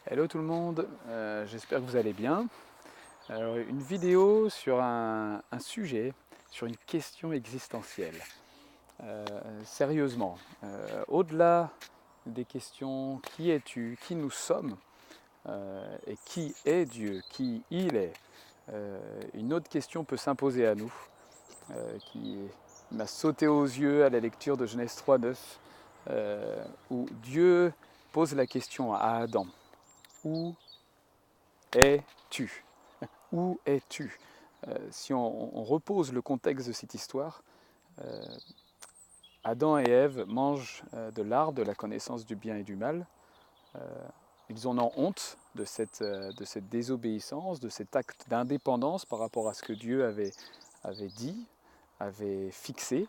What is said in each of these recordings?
Hello tout le monde, j'espère que vous allez bien. Alors, une vidéo sur un sujet, sur une question existentielle. Sérieusement, au-delà des questions qui es-tu, qui nous sommes et qui est Dieu, qui il est, une autre question peut s'imposer à nous qui m'a sauté aux yeux à la lecture de Genèse 3:9 où Dieu pose la question à Adam. Où es-tu? Où es-tu? Si on repose le contexte de cette histoire, euh, Adam et Ève mangent de l'arbre de la connaissance du bien et du mal. Euh, ils en ont honte de cette désobéissance, de cet acte d'indépendance par rapport à ce que Dieu avait dit, avait fixé.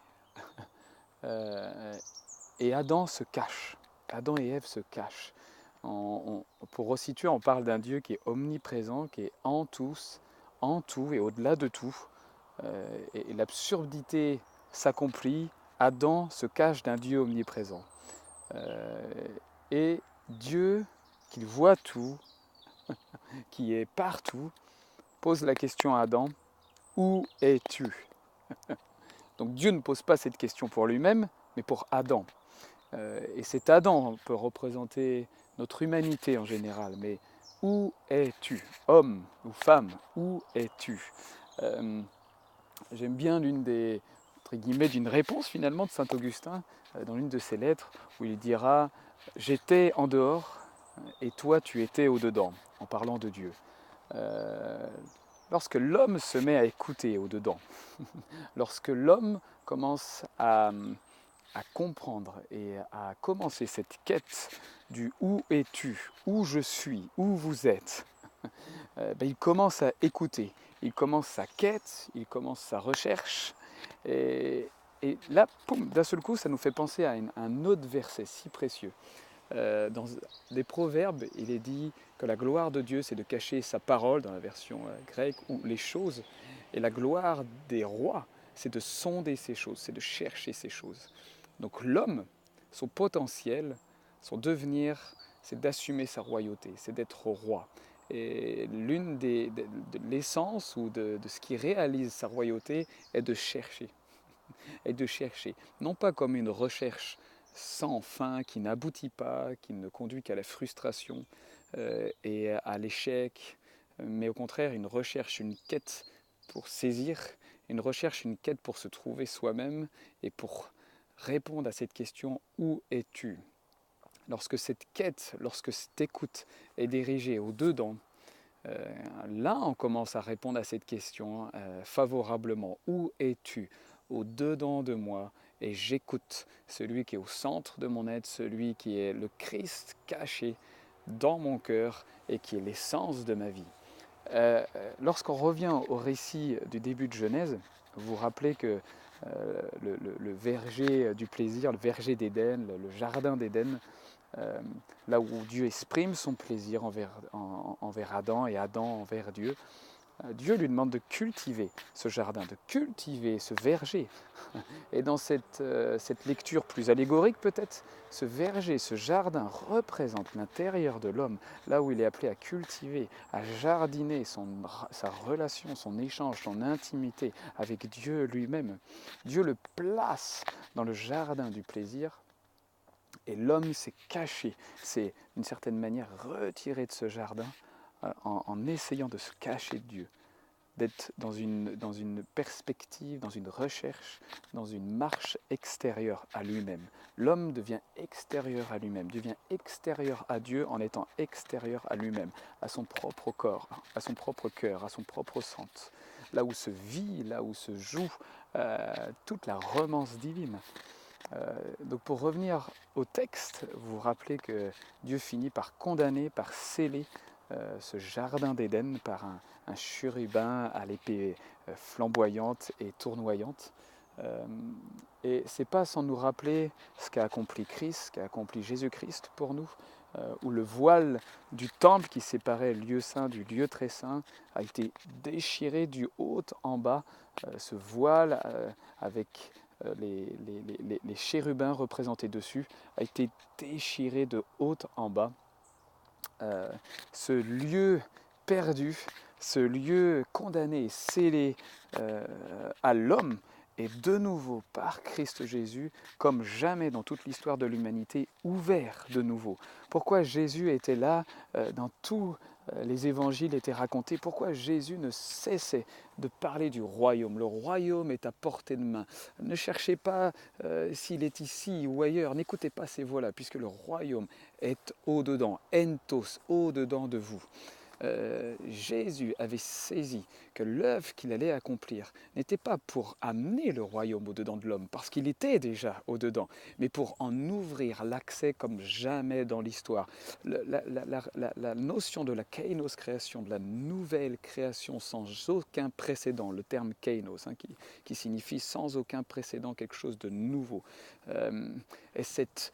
Euh, et Adam se cache. Adam et Ève se cachent. Pour resituer, on parle d'un Dieu qui est omniprésent, qui est en tous, en tout et au-delà de tout. Et l'absurdité s'accomplit. Adam se cache d'un Dieu omniprésent. Euh, et Dieu, qui voit tout, qui est partout, pose la question à Adam, où es-tu? Donc Dieu ne pose pas cette question pour lui-même, mais pour Adam. Et cet Adam peut représenter notre humanité en général, mais où es-tu? Homme ou femme, où es-tu? euh, J'aime bien l'une des, entre guillemets, d'une réponse finalement de Saint Augustin dans l'une de ses lettres où il dira j'étais en dehors et toi tu étais au-dedans, en parlant de Dieu. Euh, Lorsque l'homme se met à écouter au-dedans, lorsque l'homme commence à comprendre et à commencer cette quête du où es-tu, où je suis, où vous êtes, il commence à écouter, il commence sa quête, il commence sa recherche. Et, et là, d'un seul coup, ça nous fait penser à un autre verset si précieux. Dans les Proverbes, il est dit que la gloire de Dieu, c'est de cacher sa parole, dans la version grecque, ou les choses. Et la gloire des rois, c'est de sonder ces choses, c'est de chercher ces choses. Donc l'homme, son potentiel, son devenir, c'est d'assumer sa royauté, c'est d'être roi. Et l'une de l'essence ou de ce qui réalise sa royauté est de chercher. Et de chercher, non pas comme une recherche sans fin qui n'aboutit pas, qui ne conduit qu'à la frustration et à l'échec, mais au contraire une recherche, une quête pour saisir, une recherche, une quête pour se trouver soi-même et pour répondre à cette question où es-tu? Lorsque cette quête, lorsque cette écoute est dirigée au dedans, là on commence à répondre à cette question favorablement. Où es-tu? Au dedans de moi, et j'écoute celui qui est au centre de mon être, celui qui est le Christ caché dans mon cœur et qui est l'essence de ma vie. Lorsqu'on revient au récit du début de Genèse, vous vous rappelez que le verger du plaisir, le verger d'Éden, le jardin d'Éden, euh, là où Dieu exprime son plaisir envers Adam et Adam envers Dieu, Dieu lui demande de cultiver ce jardin, de cultiver ce verger. Et dans cette lecture plus allégorique peut-être, ce verger, ce jardin représente l'intérieur de l'homme, là où il est appelé à cultiver, à jardiner sa relation, son échange, son intimité avec Dieu lui-même. Dieu le place dans le jardin du plaisir et l'homme s'est caché, s'est d'une certaine manière retiré de ce jardin en essayant de se cacher de Dieu, d'être dans une perspective, dans une recherche, dans une marche extérieure à lui-même. L'homme devient extérieur à lui-même, devient extérieur à Dieu en étant extérieur à lui-même, à son propre corps, à son propre cœur, à son propre sens. Là où se vit, là où se joue toute la romance divine. Donc pour revenir au texte, vous vous rappelez que Dieu finit par condamner, par sceller ce jardin d'Éden par un chérubin à l'épée flamboyante et tournoyante. Euh, et c'est pas sans nous rappeler ce qu'a accompli Christ, ce qu'a accompli Jésus-Christ pour nous, où le voile du temple qui séparait le lieu saint du lieu très saint a été déchiré du haut en bas. Ce voile avec les chérubins représentés dessus a été déchiré de haut en bas ce lieu perdu, ce lieu condamné et scellé à l'homme est de nouveau par Christ Jésus, comme jamais dans toute l'histoire de l'humanité, ouvert de nouveau. Pourquoi Jésus était là dans tous les évangiles étaient racontés, pourquoi Jésus ne cessait de parler du royaume. Le royaume est à portée de main. Ne cherchez pas s'il est ici ou ailleurs, n'écoutez pas ces voix-là, puisque le royaume est au-dedans, entos, au-dedans de vous. Jésus avait saisi que l'œuvre qu'il allait accomplir n'était pas pour amener le royaume au-dedans de l'homme, parce qu'il était déjà au-dedans, mais pour en ouvrir l'accès comme jamais dans l'histoire. La notion de la kainos création, de la nouvelle création sans aucun précédent, le terme kainos, qui signifie sans aucun précédent, quelque chose de nouveau. Et cette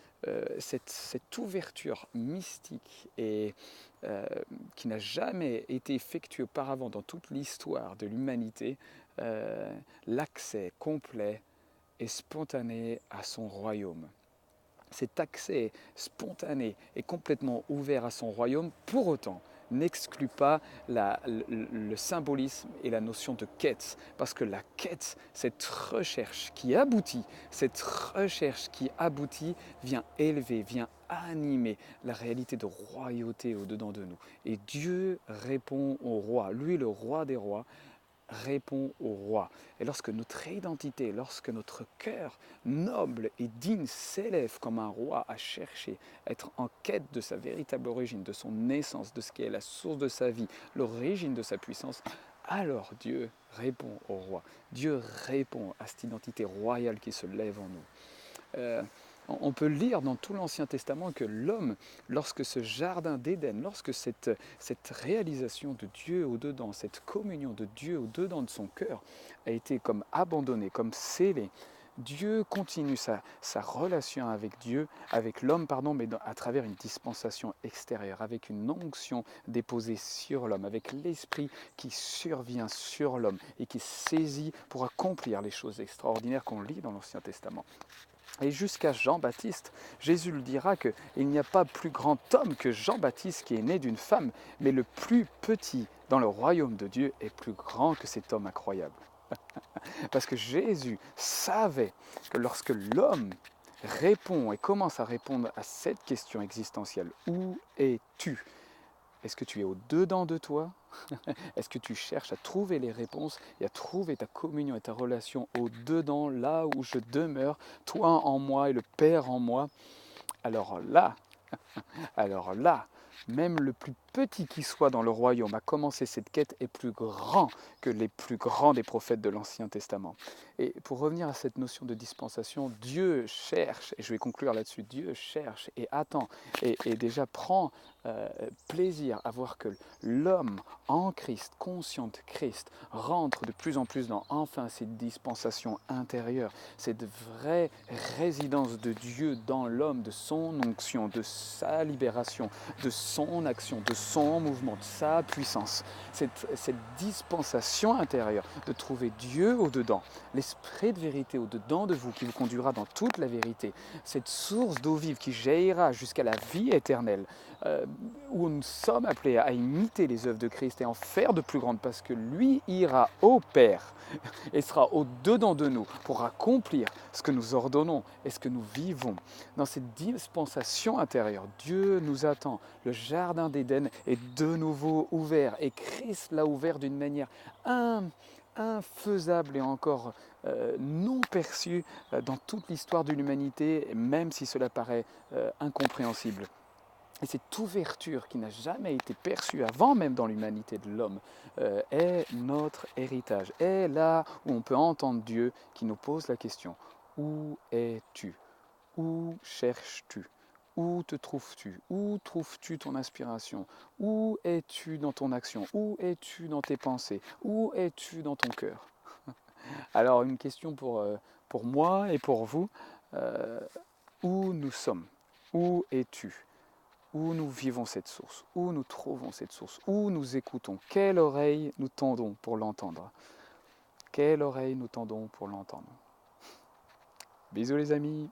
ouverture mystique et qui n'a jamais été effectuée auparavant dans toute l'histoire de l'humanité, l'accès complet et spontané à son royaume. Cet accès spontané et complètement ouvert à son royaume, pour autant, n'exclut pas le symbolisme et la notion de quête. Parce que la quête, cette recherche qui aboutit, vient élever, vient animer la réalité de royauté au-dedans de nous. Et Dieu répond au roi. Lui, le roi des rois, répond au roi. Et lorsque notre identité, lorsque notre cœur noble et digne s'élève comme un roi à chercher, à être en quête de sa véritable origine, de son naissance, de ce qui est la source de sa vie, l'origine de sa puissance, alors Dieu répond au roi. Dieu répond à cette identité royale qui se lève en nous. On peut lire dans tout l'Ancien Testament que l'homme, lorsque ce jardin d'Éden, lorsque cette réalisation de Dieu au-dedans, cette communion de Dieu au-dedans de son cœur a été comme abandonnée, comme scellée, Dieu continue sa relation avec Dieu, avec l'homme, mais à travers une dispensation extérieure, avec une onction déposée sur l'homme, avec l'Esprit qui survient sur l'homme et qui saisit pour accomplir les choses extraordinaires qu'on lit dans l'Ancien Testament. Et jusqu'à Jean-Baptiste, Jésus le dira qu'il n'y a pas plus grand homme que Jean-Baptiste qui est né d'une femme, mais le plus petit dans le royaume de Dieu est plus grand que cet homme incroyable. Parce que Jésus savait que lorsque l'homme répond et commence à répondre à cette question existentielle, où es-tu ? Est-ce que tu es au-dedans de toi ? Est-ce que tu cherches à trouver les réponses et à trouver ta communion et ta relation au-dedans, là où je demeure, toi en moi et le Père en moi ? Alors là, même le plus petit qui soit dans le royaume à commencer cette quête est plus grand que les plus grands des prophètes de l'Ancien Testament. Et pour revenir à cette notion de dispensation, Dieu cherche, et je vais conclure là-dessus, Dieu cherche et attend et déjà prend plaisir à voir que l'homme en Christ, conscient de Christ, rentre de plus en plus dans enfin cette dispensation intérieure, cette vraie résidence de Dieu dans l'homme, de son onction, de sa libération, de son action, de son mouvement, de sa puissance. Cette dispensation intérieure de trouver Dieu au-dedans, l'esprit de vérité au-dedans de vous qui vous conduira dans toute la vérité, cette source d'eau vive qui jaillira jusqu'à la vie éternelle, où nous sommes appelés à imiter les œuvres de Christ et en faire de plus grandes parce que lui ira au Père et sera au-dedans de nous pour accomplir ce que nous ordonnons et ce que nous vivons. Dans cette dispensation intérieure, Dieu nous attend. Le jardin d'Éden est de nouveau ouvert et Christ l'a ouvert d'une manière infaisable et encore non perçue dans toute l'histoire de l'humanité, même si cela paraît incompréhensible. Et cette ouverture qui n'a jamais été perçue avant même dans l'humanité de l'homme est notre héritage, est là où on peut entendre Dieu qui nous pose la question, où es-tu ? Où cherches-tu ? Où te trouves-tu ? Où trouves-tu ton inspiration ? Où es-tu dans ton action ? Où es-tu dans tes pensées ? Où es-tu dans ton cœur ? Alors une question pour moi et pour vous, où nous sommes ? Où es-tu ? Où nous vivons cette source, où nous trouvons cette source, où nous écoutons, quelle oreille nous tendons pour l'entendre. Quelle oreille nous tendons pour l'entendre. Bisous les amis.